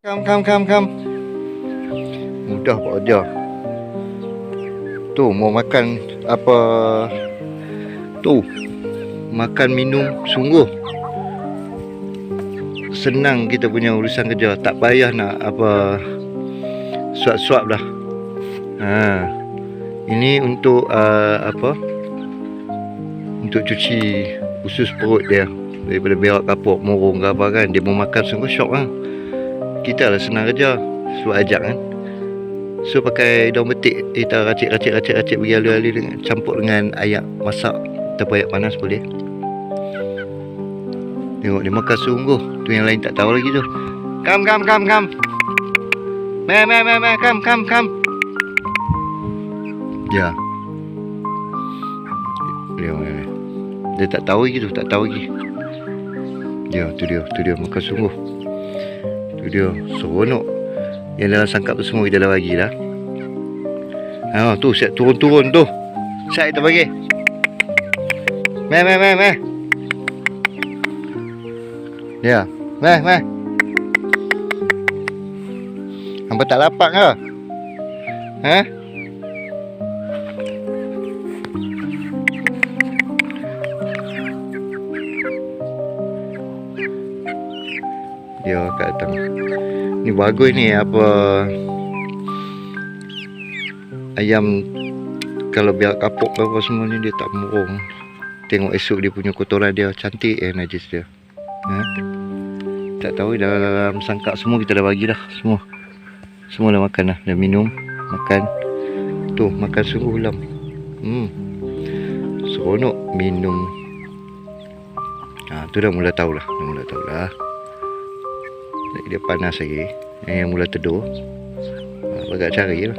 Come. Mudah buat aja. Tu mau makan apa? Tu makan minum sungguh senang kita punya urusan kerja. Tak payah nak apa suap-suap dah. Ini untuk apa? Untuk cuci usus perut dia daripada berak kapok murung ke apa kan. Dia mau makan sungguh syok lah. Kita lah senang kerja sebab ajak kan. So pakai daun betik kita racik bagi alih-alih dengan campur dengan air masak ataupun air panas boleh. Tengok dia makan sungguh. Tu yang lain tak tahu lagi tu. Come. Me, come. Ya. Dia tak tahu lagi tu, tak tahu lagi. Tu dia makan sungguh. Tu dia seronok. Yang dalam sangkap tu semua kita dah bagi dah. Tu siap turun tu. Siap kita bagi. Me. Ya, me. Hampa tak lapar ke? Dia kat datang. Ni bagus ni apa? Ayam kalau biar kapok apa semua ni dia tak murung. Tengok esok dia punya kotoran dia cantik najis dia. Tak tahu dalam sangkap semua kita dah bagi dah semua dah makan dah. Dah minum, makan. Tu makan sungguh ulam. Seronok minum. Tu dah mula tahu lah. Dia panas lagi. Yang mula tedur. Agak cari lah.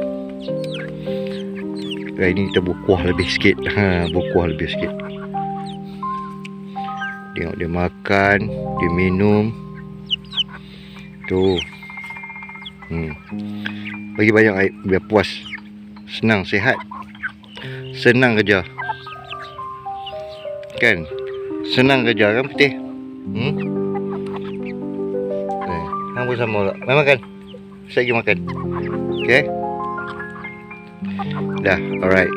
Hari ni kita berkuah lebih sikit. Tengok dia makan, dia minum. Tu. Bagi banyak air biar puas. Senang, sihat. Senang kerja. Kan? Senang kerja kan putih? Hang pun sama tak? Mai makan. Saya pergi makan. Okay? Dah, alright.